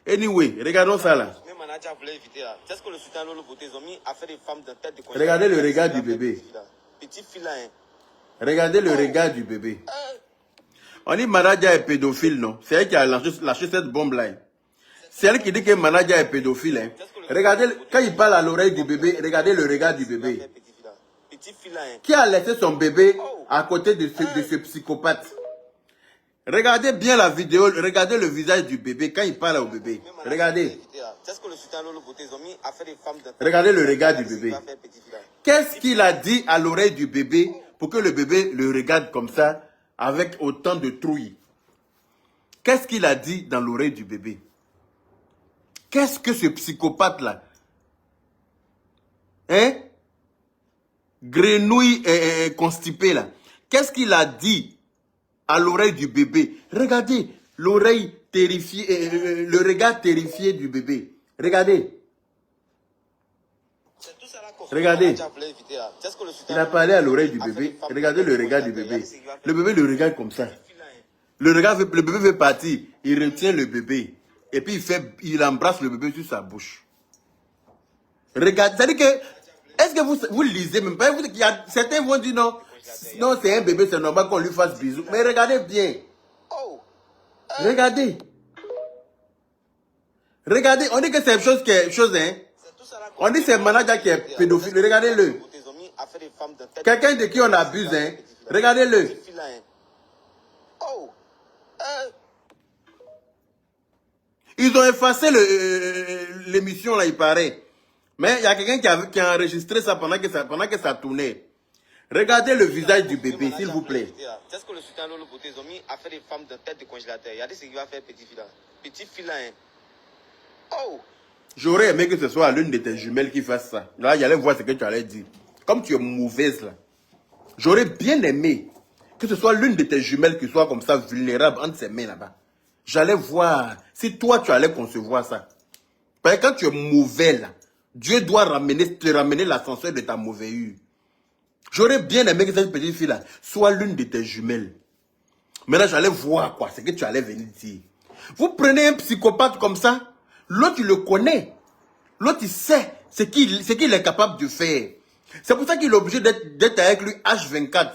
Anyway, regardons ça là. Même manager voulait éviter là. C'est ce que le sultan Lolo Beauté, ils ont mis à faire des femmes de tête de congé. Regardez le regard du bébé. Petit fil là. Hein. Regardez le regard du bébé. On dit Manaja est pédophile, non? C'est elle qui a lâché cette bombe là. C'est elle qui dit que Manaja est pédophile. Hein. Regardez, quand il parle à l'oreille du bébé, regardez le regard du bébé. Qui a laissé son bébé à côté de ce psychopathe? Regardez bien la vidéo, regardez le visage du bébé quand il parle au bébé. Regardez. Regardez le regard du bébé. Qu'est-ce qu'il a dit à l'oreille du bébé pour que le bébé le regarde comme ça avec autant de trouille? Qu'est-ce qu'il a dit dans l'oreille du bébé? Qu'est-ce que ce psychopathe-là? Hein? Grenouille constipé là. Qu'est-ce qu'il a dit à l'oreille du bébé? Regardez l'oreille terrifiée, le regard terrifié du bébé. Regardez. Regardez. Il a parlé à l'oreille du bébé. Regardez le regard du bébé. Le bébé le regarde comme ça. Le bébé veut partir. Il retient le bébé. Et puis il embrasse le bébé sur sa bouche. Regardez. C'est-à-dire que, est-ce que vous lisez même pas? Certains vont dire non. Non, c'est un bébé, c'est normal qu'on lui fasse bisous. Mais regardez bien. Regardez. Regardez, on dit que c'est chose, hein. On dit que c'est un manager qui est pédophile. Regardez-le. Quelqu'un de qui on abuse, hein. Regardez-le. Ils ont effacé l'émission, là, il paraît. Mais il y a quelqu'un qui a enregistré ça pendant que ça tournait. Regardez le visage du bébé, s'il vous plaît. C'est ce que le sultan Lolo Beauté, ils ont mis à faire des femmes de tête de congélateur. Regardez ce qu'il va faire, petit fil là. Petit fil là, hein. Oh! J'aurais aimé que ce soit l'une de tes jumelles qui fasse ça. Là, j'allais voir ce que tu allais dire. Comme tu es mauvaise là. J'aurais bien aimé que ce soit l'une de tes jumelles qui soit comme ça, vulnérable entre ses mains là-bas. J'allais voir si toi tu allais concevoir ça. Parce que quand tu es mauvais là, Dieu doit te ramener l'ascenseur de ta mauvaise. J'aurais bien aimé que cette petite fille-là soit l'une de tes jumelles. Maintenant, j'allais voir quoi, ce que tu allais venir dire. Vous prenez un psychopathe comme ça, l'autre, il le connaît. L'autre, il sait ce qu'il est capable de faire. C'est pour ça qu'il est obligé d'être avec lui H24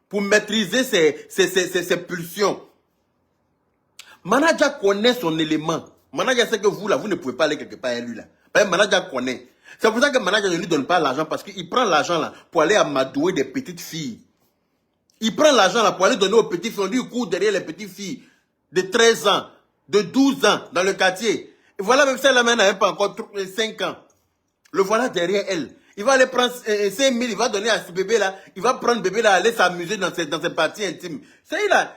pour maîtriser ses pulsions. Manager connaît son élément. Manager sait que vous, là, vous ne pouvez pas aller quelque part avec lui, là. Parce que Manager connaît. C'est pour ça que Manager ne lui donne pas l'argent, parce qu'il prend l'argent, là, pour aller amadouer des petites filles. Il prend l'argent, là, pour aller donner aux petites filles. On dit, il court derrière les petites filles de 13 ans, de 12 ans, dans le quartier. Et voilà, même celle-là, elle n'a même pas encore 5 ans. Le voilà derrière elle. Il va aller prendre 5 000, il va donner à ce bébé-là. Il va prendre le bébé-là, aller s'amuser dans ses parties intimes. C'est là.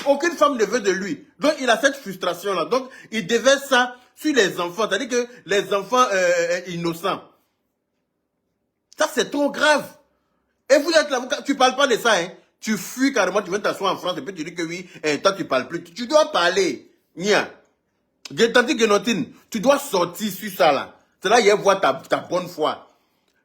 Aucune femme ne veut de lui. Donc, il a cette frustration-là. Donc, il déverse ça sur les enfants. C'est-à-dire que les enfants innocents. Ça, c'est trop grave. Et vous êtes là, tu ne parles pas de ça, hein. Tu fuis carrément, tu viens t'asseoir en France et puis tu dis que oui, toi, tu ne parles plus. Tu dois parler. Nia. Tu dois sortir sur ça, là. C'est là qu'il y a ta bonne foi.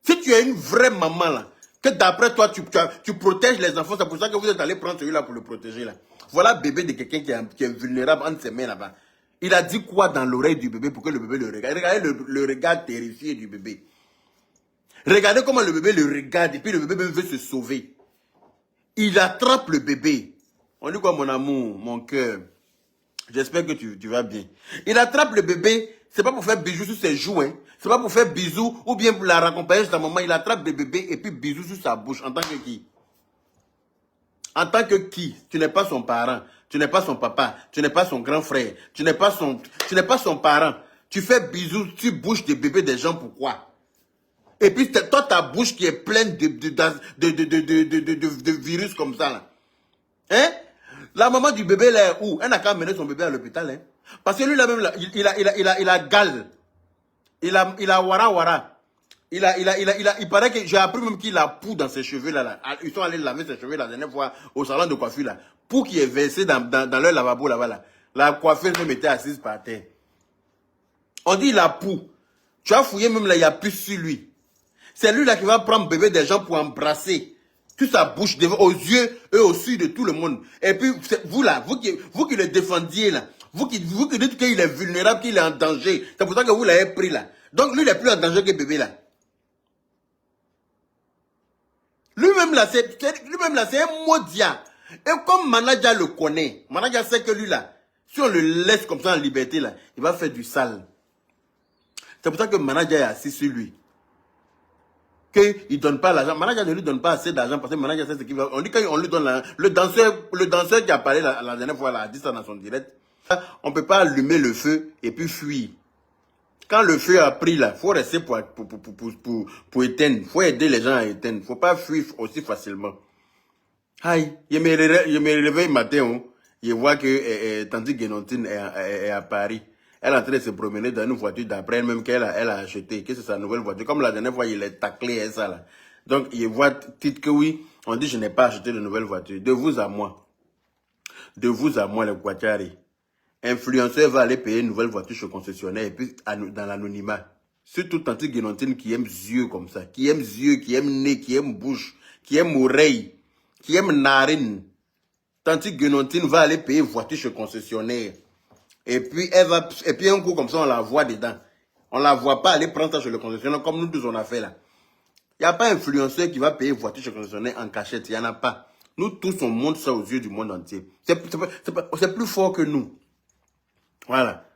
Si tu es une vraie maman, là, que d'après toi, tu protèges les enfants, c'est pour ça que vous êtes allé prendre celui-là pour le protéger, là. Voilà bébé de quelqu'un qui est vulnérable entre ses mains là-bas. Il a dit quoi dans l'oreille du bébé pour que le bébé le regarde? Regardez le regard terrifié du bébé. Regardez comment le bébé le regarde et puis le bébé même veut se sauver. Il attrape le bébé. On dit quoi, mon amour, mon cœur? J'espère que tu vas bien. Il attrape le bébé, c'est pas pour faire bisous sur ses joues, hein. C'est pas pour faire bisous ou bien pour la raccompagner de sa maman. Il attrape le bébé et puis bisous sur sa bouche. En tant que qui? En tant que qui? Tu n'es pas son parent. Tu n'es pas son papa. Tu n'es pas son grand frère. Tu n'es pas son parent. Tu fais bisous sur bouche de bébé des gens, pourquoi? Et puis toi, ta bouche qui est pleine de virus comme ça, là. Hein? La maman du bébé, là, où? Elle n'a qu'à amener son bébé à l'hôpital, hein? Parce que lui, là, même, là, il a gale. Il a wara. Il paraît que j'ai appris même qu'il a poux dans ses cheveux, là. Ils sont allés laver ses cheveux la dernière fois au salon de coiffure, là. Poux qui est versé dans leur lavabo, là-bas, là. La coiffeuse même était assise par terre. On dit il a poux. Tu as fouillé même là, il y a plus sur lui. C'est lui là qui va prendre bébé des gens pour embrasser. Toute sa bouche aux yeux et au su de tout le monde. Et puis, vous là, vous qui le défendiez là, Vous qui dites qu'il est vulnérable, qu'il est en danger. C'est pour ça que vous l'avez pris là. Donc lui, il est plus en danger que bébé là. Lui-même là, c'est un maudit. Et comme Manaja le connaît, Manaja sait que lui là, si on le laisse comme ça en liberté là, il va faire du sale. C'est pour ça que Manaja est assis sur lui. Qu'il ne donne pas l'argent. Manaja ne lui donne pas assez d'argent parce que Manaja sait ce qu'il va. On dit qu'on lui donne le danseur qui a parlé la dernière fois, là, a dit ça dans son direct. On ne peut pas allumer le feu et puis fuir. Quand le feu a pris là, il faut rester pour éteindre. Il faut aider les gens à éteindre. Il ne faut pas fuir aussi facilement. Aïe, je me réveille matin, hein, je vois que Tante Guénontine est à Paris. Elle est en train de se promener dans une voiture d'après elle-même qu'elle a acheté, que c'est sa nouvelle voiture. Comme la dernière fois, il est taclé et ça là. Donc, il voit titre que oui, on dit je n'ai pas acheté de nouvelle voiture. De vous à moi, les Guachari. Influenceur va aller payer une nouvelle voiture chez le concessionnaire et puis dans l'anonymat. Surtout Tante Guénontine qui aime yeux comme ça, qui aime yeux, qui aime nez, qui aime bouche, qui aime oreille, qui aime narine. Tante Guénontine va aller payer voiture chez le concessionnaire. Et puis un coup comme ça, on la voit dedans. On la voit pas aller prendre ça chez le concessionnaire comme nous tous on a fait là. Il n'y a pas influenceur qui va payer voiture chez le concessionnaire en cachette. Il n'y en a pas. Nous tous, on montre ça aux yeux du monde entier. C'est plus fort que nous. Voilà.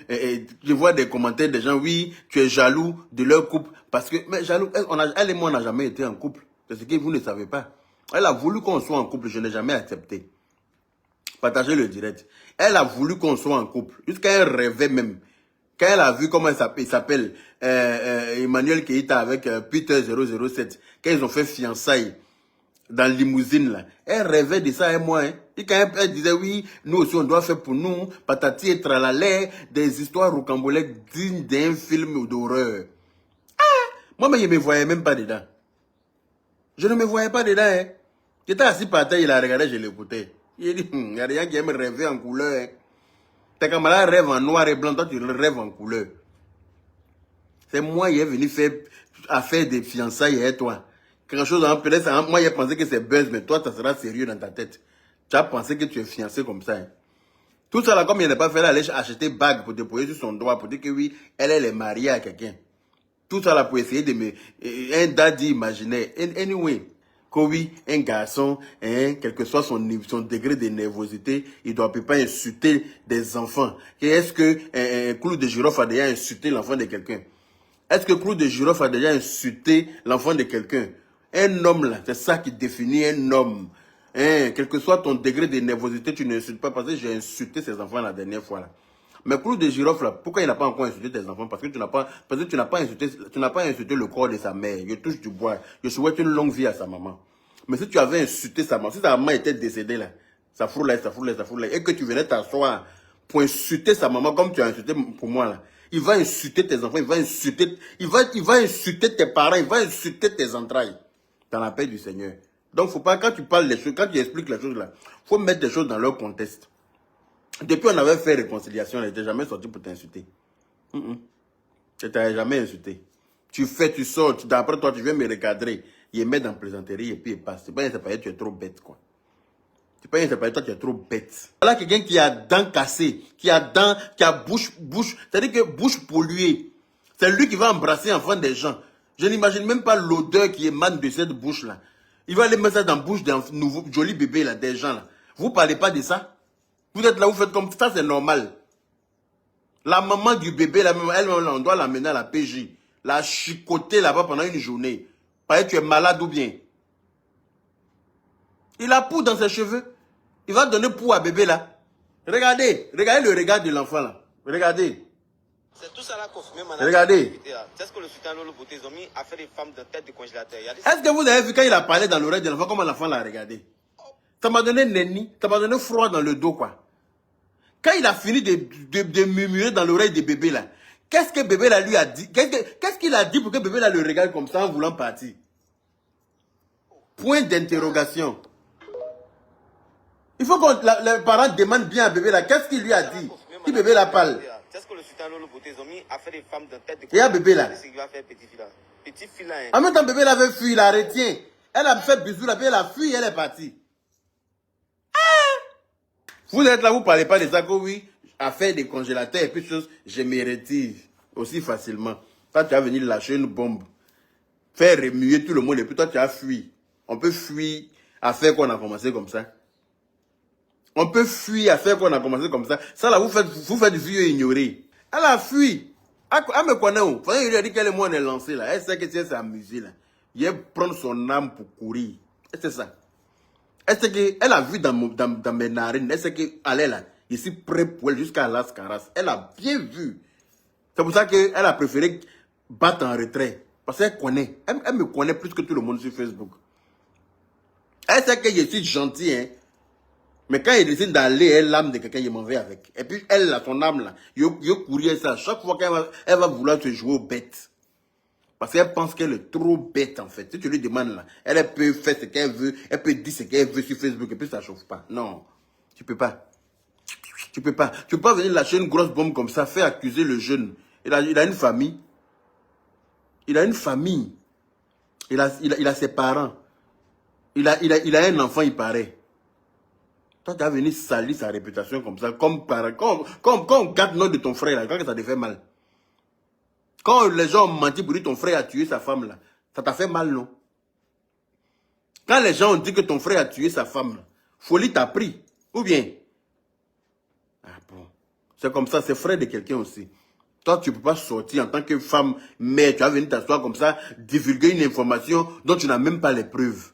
Et je vois des commentaires des gens, oui, tu es jaloux de leur couple. Parce que, mais jaloux, elle et moi, on n'a jamais été en couple. C'est ce que vous ne savez pas. Elle a voulu qu'on soit en couple, je n'ai jamais accepté. Partagez le direct. Elle a voulu qu'on soit en couple. Jusqu'à elle rêvait même. Quand elle a vu comment il s'appelle, Emmanuel Keita avec Peter 007, quand ils ont fait fiançailles dans la limousine là, elle rêvait de ça et moi. Hein. Et quand elle disait oui, nous aussi on doit faire pour nous, patati et tralala, des histoires rocambolesques dignes d'un film d'horreur. Ah, moi mais je ne me voyais même pas dedans. Je ne me voyais pas dedans. Hein. J'étais assis par terre, il a regardé, je l'écoutais. Il dit, il n'y a rien qui aime rêver en couleur. Hein. Tes camarades rêvent en noir et blanc, toi tu rêves en couleur. C'est moi qui est venu faire des fiançailles et toi. Quelque chose, peut-être, moi j'ai pensé que c'est buzz, mais toi ça sera sérieux dans ta tête. Tu as pensé que tu es fiancé comme ça. Hein. Tout ça là, comme il n'a pas fait là, aller acheter bague pour déposer sur son doigt, pour dire que oui, elle est mariée à quelqu'un. Tout ça là pour essayer de me... Un daddy imaginaire. Anyway, que oui, un garçon, hein, quel que soit son degré de nervosité, il ne doit pas insulter des enfants. Est-ce que Clou de Girofle a déjà insulté l'enfant de quelqu'un? Est-ce que Clou de Girofle a déjà insulté l'enfant de quelqu'un? Un homme là, c'est ça qui définit un homme. Hein, quel que soit ton degré de nervosité, tu n'insultes pas parce que j'ai insulté ces enfants la dernière fois là. Mais Clou de Girofle là, pourquoi il n'a pas encore insulté tes enfants? Parce que tu n'as pas insulté le corps de sa mère. Je touche du bois. Je souhaite une longue vie à sa maman. Mais si tu avais insulté sa maman, si sa maman était décédée là, ça fout là, et que tu venais t'asseoir pour insulter sa maman comme tu as insulté pour moi là, il va insulter tes enfants, il va insulter tes parents, il va insulter tes entrailles. Dans la paix du Seigneur. Donc, faut pas, quand tu parles des choses, quand tu expliques les choses là, faut mettre des choses dans leur contexte. Depuis, on avait fait réconciliation, elle n'était jamais sortie pour t'insulter. Je t'avais jamais insulté. Tu fais, tu sors, d'après toi, tu viens me recadrer, il met dans la plaisanterie et puis il passe. C'est pas un tu es trop bête, quoi. C'est pas un toi, tu es trop bête. Voilà quelqu'un qui a dents cassées, qui a bouche, c'est-à-dire que bouche polluée. C'est lui qui va embrasser enfant des gens. Je n'imagine même pas l'odeur qui émane de cette bouche-là. Il va aller mettre ça dans la bouche d'un nouveau joli bébé, là, des gens, là. Vous parlez pas de ça? Vous êtes là, vous faites comme ça, c'est normal. La maman du bébé, elle, on doit l'amener à la PJ. La chicoter là-bas pendant une journée. Parce que tu es malade ou bien. Il a poux dans ses cheveux. Il va donner poux à bébé, là. Regardez le regard de l'enfant, là. Regardez. C'est tout ça là confirmé, regardez. C'est ce que le sultan Lolo Beauté, ils ont mis à faire des femmes de tête de congélateur. Est-ce que vous avez vu quand il a parlé dans l'oreille de l'enfant, comment l'enfant l'a regardé? Ça m'a donné nenni, ça m'a donné froid dans le dos, quoi. Quand il a fini de murmurer dans l'oreille de bébé, là, qu'est-ce que bébé là lui a dit? Qu'est-ce qu'il a dit pour que bébé là le regarde comme ça en voulant partir? Point d'interrogation. Il faut que les parents demandent bien à bébé là, qu'est-ce qu'il lui a dit? Si bébé là parle. C'est ce que le sultan Lolo Beauté, ils ont mis à faire des femmes de tête de congélateur. Et à bébé là. C'est ce qu'il va faire petit fille là. Petit fille là. Hein. En même temps, bébé là avait fui, il la retient. Elle a fait bisous là, puis elle a fui, elle est partie. Ah! Vous êtes là, vous ne parlez pas de ça, que oui. à faire des congélateurs et puis choses, je me retire aussi facilement. Toi, tu vas venir lâcher une bombe, faire remuer tout le monde et puis toi, tu as fui. On peut fuir à faire qu'on a commencé comme ça. On peut fuir à faire qu'on a commencé comme ça. Ça là, vous faites du vieux ignoré. Elle a fui. Elle me connaît où? Il lui a dit qu'elle est moi, on est lancé là. Elle sait que c'est amusé là. Il va prendre son âme pour courir. Et c'est ça. Elle sait qu'elle a vu dans mes narines. Elle sait qu'elle est là. Ici, près pour elle jusqu'à Las Caras. Elle a bien vu. C'est pour ça qu'elle a préféré battre en retrait. Parce qu'elle connaît. Elle me connaît plus que tout le monde sur Facebook. Elle sait que je suis gentil, hein. Mais quand il décide d'aller, l'âme de quelqu'un, il m'en va avec. Et puis, elle, là, son âme, là, il courir ça. Chaque fois qu'elle va vouloir se jouer aux bêtes. Parce qu'elle pense qu'elle est trop bête, en fait. Si tu lui demandes, là, elle peut faire ce qu'elle veut, elle peut dire ce qu'elle veut sur Facebook, et puis ça chauffe pas. Non, tu peux pas. Tu peux pas. Tu peux pas venir lâcher une grosse bombe comme ça, faire accuser le jeune. Il a une famille. Il a une famille. Il a ses parents. Il a un enfant, il paraît. Toi, tu as venu salir sa réputation comme ça, comme quand on garde le nom de ton frère, là, quand ça te fait mal. Quand les gens ont menti pour dire que ton frère a tué sa femme, là, ça t'a fait mal, non? Quand les gens ont dit que ton frère a tué sa femme, là, folie t'a pris. Ou bien? Ah bon. C'est comme ça, c'est frère de quelqu'un aussi. Toi, tu ne peux pas sortir en tant que femme, mais tu vas venir t'asseoir comme ça, divulguer une information dont tu n'as même pas les preuves.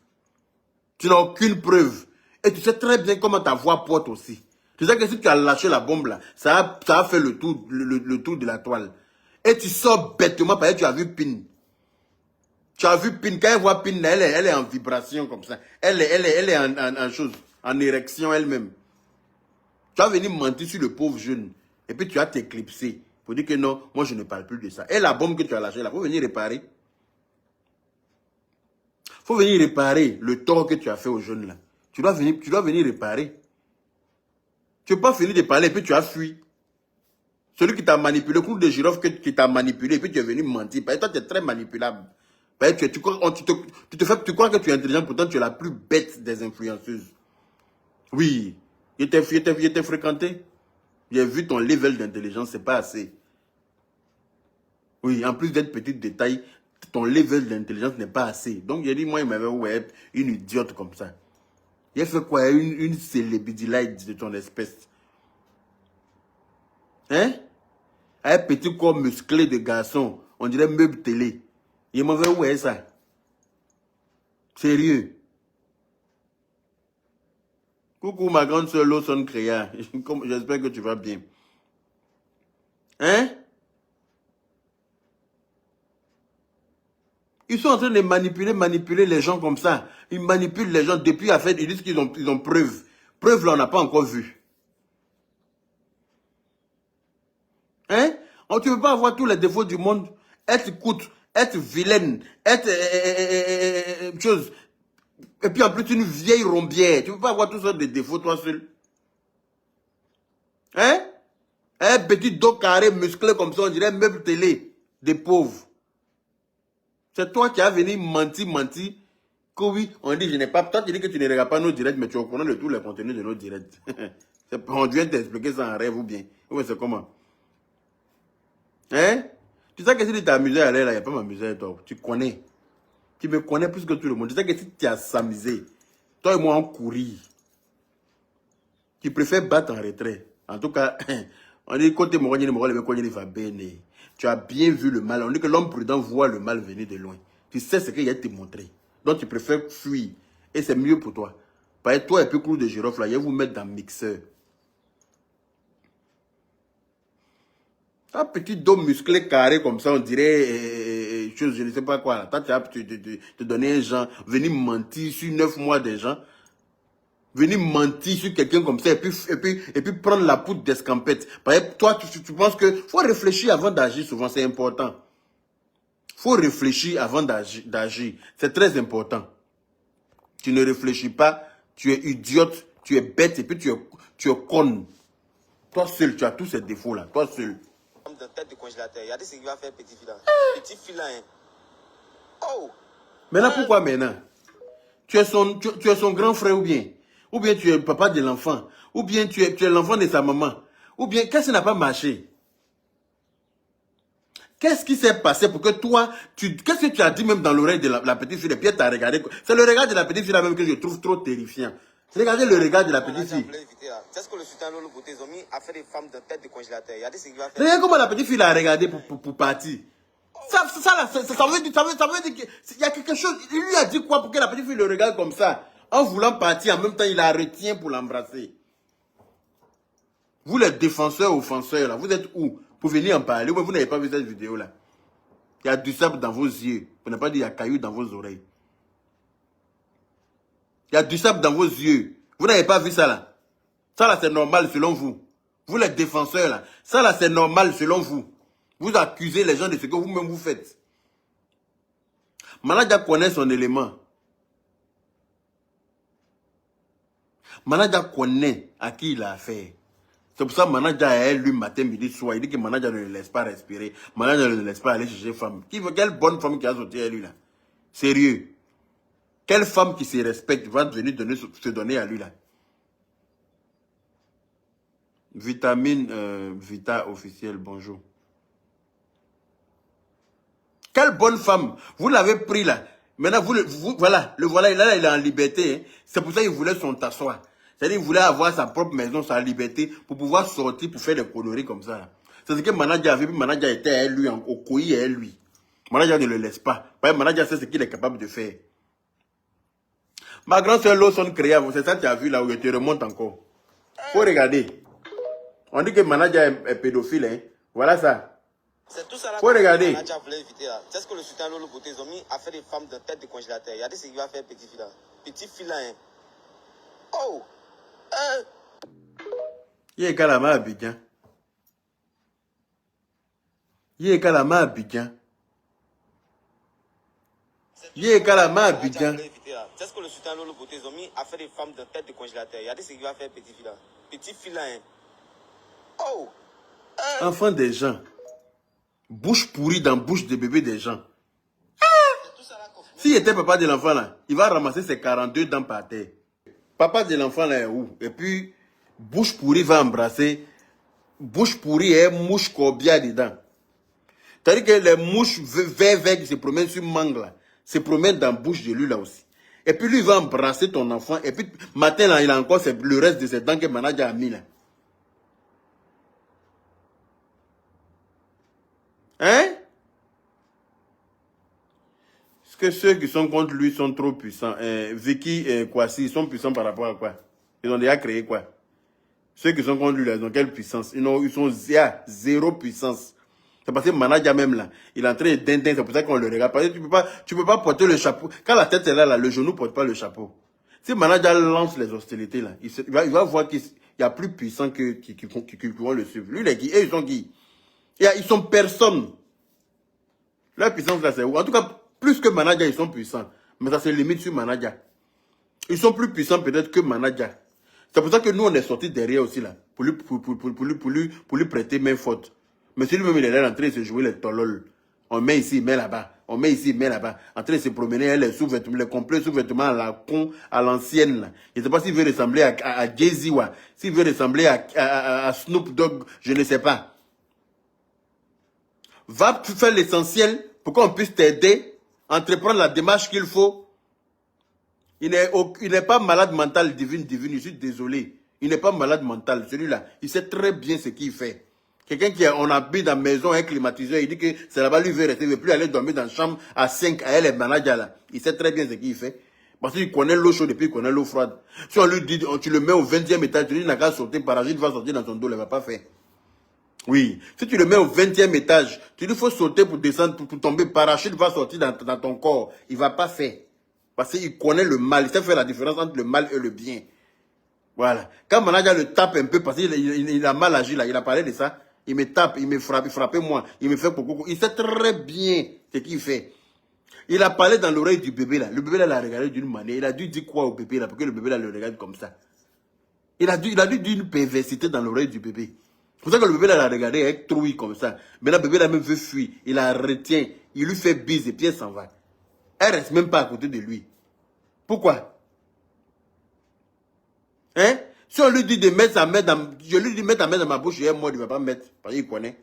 Tu n'as aucune preuve. Et tu sais très bien comment ta voix porte aussi. Tu sais que si tu as lâché la bombe là, ça a fait le tour de la toile. Et tu sors bêtement parce que tu as vu Pin. Tu as vu Pin. Quand elle voit Pin, elle est en vibration comme ça. Elle est en chose, en érection elle-même. Tu as venu mentir sur le pauvre jeune. Et puis tu as t'éclipsé pour dire que non, moi je ne parle plus de ça. Et la bombe que tu as lâchée là, il faut venir réparer. Il faut venir réparer le tort que tu as fait aux jeunes là. Tu dois venir réparer. Tu ne peux pas finir de parler et puis tu as fui. Celui qui t'a manipulé, le coup de girofle qui t'a manipulé et puis tu es venu mentir. Parce que toi, tu es très manipulable. Parce que tu crois que tu es intelligent, pourtant tu es la plus bête des influenceuses. Oui. Il était fréquenté. J'ai vu ton level d'intelligence, c'est pas assez. Oui, en plus d'être petit détail, ton level d'intelligence n'est pas assez. Donc j'ai dit, moi, il m'avait ouais, une idiote comme ça. Il a fait quoi? Une célébrité de ton espèce. Hein? Un petit corps musclé de garçon. On dirait meuble télé. Il m'avait ouais ça. Sérieux. Coucou ma grande soeur Lawson Créa. J'espère que tu vas bien. Hein? Ils sont en train de manipuler les gens comme ça. Ils manipulent les gens depuis à fait. Ils disent qu'ils ont preuve. Preuve là, on n'a pas encore vu. Hein? Tu ne peux pas avoir tous les défauts du monde. Être coûte, être vilaine, être chose. Et puis en plus une vieille rombière. Tu ne peux pas avoir tous sortes de défauts toi seul. Hein? Un petit dos carré musclé comme ça, on dirait un meuble télé. Des pauvres. C'est toi qui as venu mentir. Que oui, on dit je n'ai pas. Toi tu dis que tu ne regardes pas nos directs, mais tu reconnais de tous les contenus de nos directs. On vient t'expliquer ça en rêve ou bien. Oui, c'est comment? Hein? Tu sais que si tu t'amuses à aller là, il n'y a pas m'amuser avec toi. Tu connais. Tu me connais plus que tout le monde. Tu sais que si tu as s'amuser, toi et moi on courir. Tu préfères battre en retrait. En tout cas, on dit côté tu as bien vu le mal. On dit que l'homme prudent voit le mal venir de loin. Tu sais ce qu'il y a te montrer. Donc tu préfères fuir. Et c'est mieux pour toi. Parce que toi et puis clou de girofle là, il va vous mettre dans le mixeur. Un petit dos musclé carré comme ça, on dirait chose, je ne sais pas quoi. Là. Toi, tu as te donner un genre, venir mentir sur 9 mois des gens. Venir mentir sur quelqu'un comme ça et puis prendre la poudre d'escampette. Parce que toi, tu penses que faut réfléchir avant d'agir souvent, c'est important. Faut réfléchir avant d'agir. C'est très important. Tu ne réfléchis pas, tu es idiote, tu es bête et puis tu es conne. Toi seul, tu as tous ces défauts-là. Toi seul. De tête de congélateur. Regardez ce qu'il va faire, petit fil là. Petit fil là. Hein. Oh! Maintenant, pourquoi maintenant? Tu es son grand frère ou bien tu es le papa de l'enfant. Ou bien tu es l'enfant de sa maman. Ou bien, qu'est-ce qui n'a pas marché? Qu'est-ce qui s'est passé pour que toi, qu'est-ce que tu as dit même dans l'oreille de la petite fille? Et puis, tu as regardé. C'est le regard de la petite fille là même que je trouve trop terrifiant. Regardez le regard de la petite fille. C'est ce que le sultan Lolo Beauté, ils ont mis à faire des femmes de tête de congélateur. Regardez ce qu'il va faire. Regardez comment la petite fille l'a regardé pour partir. Ça veut dire qu'il y a quelque chose. Il lui a dit quoi pour que la petite fille le regarde comme ça? En voulant partir, en même temps, il la retient pour l'embrasser. Vous les défenseurs, offenseurs, là, vous êtes où? Pour venir en parler, vous n'avez pas vu cette vidéo-là. Il y a du sable dans vos yeux. Pour ne pas dire il y a caillou dans vos oreilles. Il y a du sable dans vos yeux. Vous n'avez pas vu ça là? Ça là, c'est normal selon vous. Vous les défenseurs là. Ça là, c'est normal selon vous. Vous accusez les gens de ce que vous-même vous faites. Manaja connaît son élément. Manaja connaît à qui il a affaire. C'est pour ça que Manaja est lui matin, midi, soir. Il dit que Manaja ne le laisse pas respirer. Manaja ne le laisse pas aller chercher femme. Quelle bonne femme qui a sauté à lui là? Sérieux. Quelle femme qui se respecte va venir se donner à lui là? Vitamine Vita officielle, bonjour. Quelle bonne femme. Vous l'avez pris là. Maintenant, voilà, le voilà, là, il est en liberté. Hein. C'est pour ça qu'il voulait son t'asseoir. C'est-à-dire qu'il voulait avoir sa propre maison, sa liberté, pour pouvoir sortir, pour faire des conneries comme ça. C'est ce que Manaja avait, puis Manaja était à lui, au couillis à lui. Manaja ne le laisse pas. Manaja sait ce qu'il est capable de faire. Ma grande soeur Lawson Créa, c'est ça que tu as vu là où je te remonte encore. Faut regarder. On dit que Manaja est pédophile, hein. Voilà ça. C'est tout ça là. Faut regarder. Manaja voulait éviter là. C'est ce que le sultan Lolo Beauté, ils ont mis à faire des femmes de tête de congélateur. Regardez ce qu'il va faire, petit fille là. Petit fille là, hein. Oh! Il est calama Abidjan. Il est calama Abidjan. Il est calama Abidjan. C'est ce que le sultan Lolo Beauté, ils ont mis à faire des femmes de tête de congélateur. Regardez ce qu'il va faire, petit fille là. Petit fille là, hein. Oh! Enfant des gens. Bouche pourrie dans bouche de bébé des gens. S'il était papa de l'enfant là, il va ramasser ses 42 dents par terre. Papa de l'enfant là est où? Et puis, bouche pourrie va embrasser. Bouche pourrie et mouche corbia dedans. C'est-à-dire que les mouches verts qui se promènent sur mangue là, se promènent dans la bouche de lui là aussi. Et puis lui il va embrasser ton enfant. Et puis matin là, il a encore le reste de ses dents que Manaja a mis là. Hein? Est-ce que ceux qui sont contre lui sont trop puissants? Vicky et Kwasi, ils sont puissants par rapport à quoi? Ils ont déjà créé quoi? Ceux qui sont contre lui, là, ils ont quelle puissance? Ils sont zéro puissance. C'est parce que Manaja même là, il est en train de dintin, c'est pour ça qu'on le regarde. Parce que tu peux pas porter le chapeau. Quand la tête est là, le genou ne porte pas le chapeau. Si Manaja lance les hostilités là, il va voir qu'il y a plus puissant qui vont le suivre. Lui, les qui, ils sont qui? Ils sont personne. Leur puissance là, c'est où? En tout cas, plus que Manaja, ils sont puissants. Mais ça se limite sur Manaja. Ils sont plus puissants peut-être que Manaja. C'est pour ça que nous, on est sortis derrière aussi là. Pour lui prêter main forte. Mais si lui-même, il est là en train de se jouer les tolol. On met ici, il met là-bas. On met ici, il met là-bas. En train de se promener, elle est sous-vêtements, les complets sous-vêtements à la con, à l'ancienne là. Je ne sais pas s'il veut ressembler à Jay-Z ou s'il veut ressembler à Snoop Dogg, je ne sais pas. Va faire l'essentiel pour qu'on puisse t'aider, entreprendre la démarche qu'il faut. Il n'est pas malade mental, divine, je suis désolé. Il n'est pas malade mental, celui-là. Il sait très bien ce qu'il fait. Quelqu'un qui on habite dans la maison, un climatiseur, il dit que c'est là-bas, lui veut rester, il ne veut plus aller dormir dans la chambre à 5, à elle est manager là. Il sait très bien ce qu'il fait. Parce qu'il connaît l'eau chaude et puis il connaît l'eau froide. Si on lui dit, tu le mets au 20e étage, tu lui dis, n'a qu'à sauter, parasite va sortir dans son dos, il ne va pas faire. Oui. Si tu le mets au 20e étage, tu lui faut sauter pour descendre, pour tomber, parachute va sortir dans ton corps. Il ne va pas faire. Parce qu'il connaît le mal. Il sait faire la différence entre le mal et le bien. Voilà. Quand Manaja le tape un peu, parce qu'il a mal agi là, il a parlé de ça, il me tape, il me frappe, il frappe moi, il me fait coucou. Il sait très bien ce qu'il fait. Il a parlé dans l'oreille du bébé là. Le bébé là l'a regardé d'une manière. Il a dû dire quoi au bébé là, pour que le bébé là le regarde comme ça. Il a dû dire une perversité dans l'oreille du bébé. C'est pour ça que le bébé là l'a regardé avec trouille comme ça. Maintenant, le bébé là même veut fuir. Il la retient. Il lui fait bise et puis elle s'en va. Elle reste même pas à côté de lui. Pourquoi? Hein? Si on lui dit de mettre sa main dans... Je lui dis de mettre ta main dans ma bouche, il est mort, il ne va pas mettre. Parce qu'il connaît.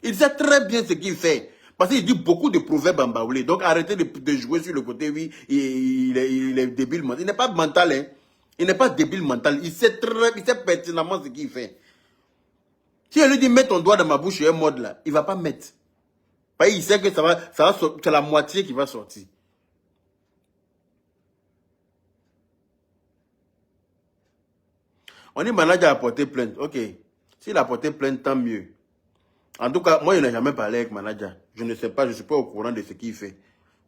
Il sait très bien ce qu'il fait. Parce qu'il dit beaucoup de proverbes en baoulé. Donc arrêtez de jouer sur le côté, oui, il est débile mental. Il n'est pas mental, hein. Il n'est pas débile mental. Il sait pertinemment ce qu'il fait. Si elle lui dit mets ton doigt dans ma bouche, il est mort là, il ne va pas mettre. Parce qu'il sait que c'est la moitié qui va sortir. On dit manager a porté plainte. Ok. S'il a porté plainte, tant mieux. En tout cas, moi, je n'ai jamais parlé avec manager. Je ne sais pas, je ne suis pas au courant de ce qu'il fait.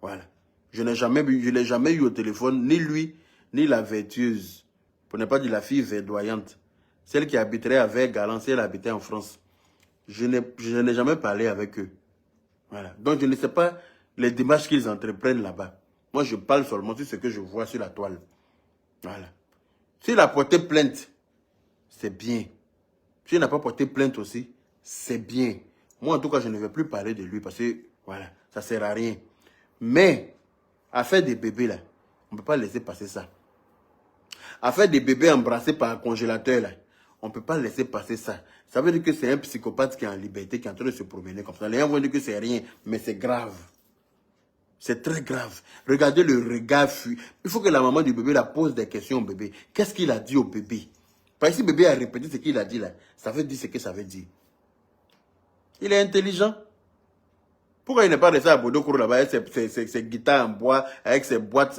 Voilà. Je ne l'ai jamais eu au téléphone, ni lui, ni la vertueuse. Pour ne pas dire la fille verdoyante. Celle qui habiterait avec Galant, si elle habitait en France. Je n'ai jamais parlé avec eux. Voilà. Donc, je ne sais pas les démarches qu'ils entreprennent là-bas. Moi, je parle seulement sur ce que je vois sur la toile. Voilà. S'il a porté plainte, c'est bien. S'il n'a pas porté plainte aussi, c'est bien. Moi, en tout cas, je ne vais plus parler de lui parce que, voilà, ça ne sert à rien. Mais, à faire des bébés, là, on ne peut pas laisser passer ça. À faire des bébés embrassés par un congélateur, là, on ne peut pas laisser passer ça. Ça veut dire que c'est un psychopathe qui est en liberté, qui est en train de se promener comme ça. Les gens vont dire que c'est rien, mais c'est grave. C'est très grave. Regardez le regard fui. Il faut que la maman du bébé la pose des questions au bébé. Qu'est-ce qu'il a dit au bébé? Parce que si le bébé a répété ce qu'il a dit là, ça veut dire ce que ça veut dire. Il est intelligent. Pourquoi il n'est pas resté à Bodo-Kourou là-bas avec ses guitares en bois, avec ses boîtes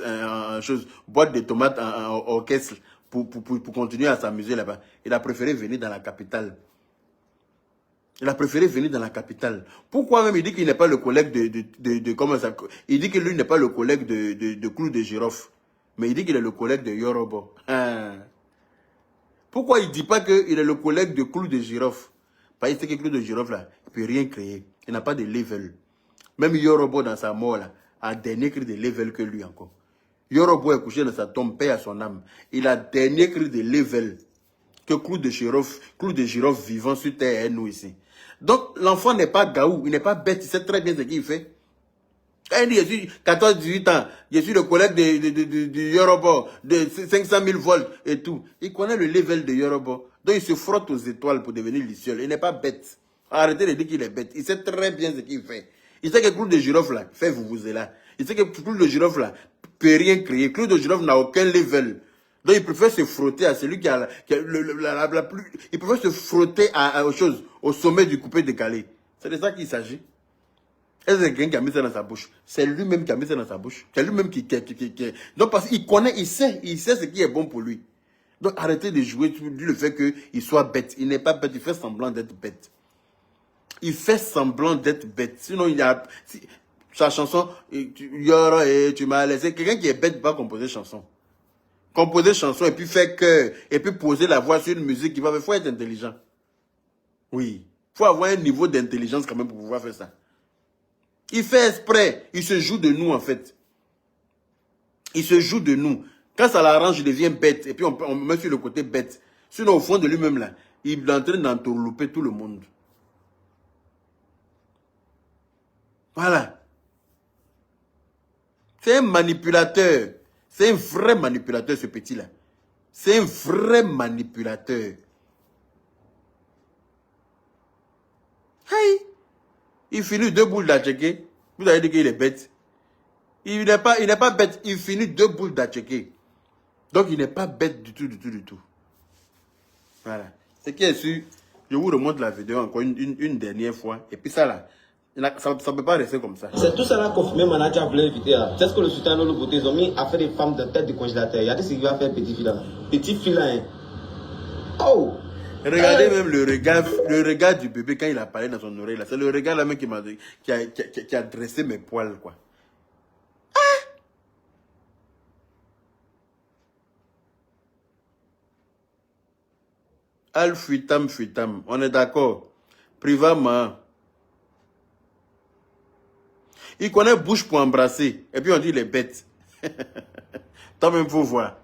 boîtes de tomates en caisse pour continuer à s'amuser là-bas? Il a préféré venir dans la capitale. Il a préféré venir dans la capitale. Pourquoi même il dit qu'il n'est pas le collègue de comment ça? Il dit que lui n'est pas le collègue de Clou de Girofle. Mais il dit qu'il est le collègue de Yorobo. Pourquoi il ne dit pas qu'il est le collègue de Clou de Girofle? Parce qu'il sait que Clou de Girofle là, il ne peut rien créer. Il n'a pas de level. Même Yorobo dans sa mort là, a dernier cri de level que lui encore. Yorobo est couché dans sa tombe, paix à son âme. Il a dernier cri de level que Clou de Girofle vivant sur terre est nous ici. Donc, l'enfant n'est pas gaou, il n'est pas bête, il sait très bien ce qu'il fait. Quand il dit, je suis 14-18 ans, je suis le collègue de Yorobo, de 500 000 volts et tout. Il connaît le level de Yorobo. Donc, il se frotte aux étoiles pour devenir luciole. Il n'est pas bête. Arrêtez de dire qu'il est bête. Il sait très bien ce qu'il fait. Il sait que Clou de Girofle là, fait là. Il sait que Clou de Girofle là, peut rien créer. Clou de Girofle n'a aucun level. Donc, il préfère se frotter à celui qui a la plus... Il préfère se frotter aux choses, au sommet du coupé décalé. C'est de ça qu'il s'agit. Est-ce que c'est quelqu'un qui a mis ça dans sa bouche? C'est lui-même qui a mis ça dans sa bouche. C'est lui-même qui... Donc, parce qu'il connaît, il sait ce qui est bon pour lui. Donc, arrêtez de jouer sur le fait qu'il soit bête. Il n'est pas bête, il fait semblant d'être bête. Il fait semblant d'être bête. Sinon, il y a... sa chanson, tu m'as laissé... Quelqu'un qui est bête ne peut pas composer chanson. Composer chanson et puis faire cœur, et puis poser la voix sur une musique qui va... Il faut être intelligent. Oui. Il faut avoir un niveau d'intelligence quand même pour pouvoir faire ça. Il fait exprès. Il se joue de nous, en fait. Il se joue de nous. Quand ça l'arrange, il devient bête. Et puis on met sur le côté bête. Sinon, au fond de lui-même, là, il est en train d'entourlouper tout le monde. Voilà. C'est un manipulateur. C'est un vrai manipulateur, ce petit-là. C'est un vrai manipulateur. Hey! Il finit 2 boules d'atchéké. Vous avez dit qu'il est bête. Il n'est pas bête. Il finit 2 boules d'atchéké. Donc, il n'est pas bête du tout. Voilà. Ce qui est sûr, je vous remonte la vidéo encore une dernière fois. Et puis ça là, ça ne peut pas rester comme ça. C'est tout ça là confirmé, manager voulait éviter. C'est ce que le sultan de l'autre côté, ils ont mis à faire des femmes de tête de congélateur. Il y a des ce qu'il va faire petit fille là. Petit fille là. Hein. Oh! Regardez même le regard du bébé quand il a parlé dans son oreille là. C'est le regard là même qui a dressé mes poils quoi. Al fuitam. On est d'accord. Privalement. Il connaît bouche pour embrasser. Et puis on dit il est bête. Toi même faut voir.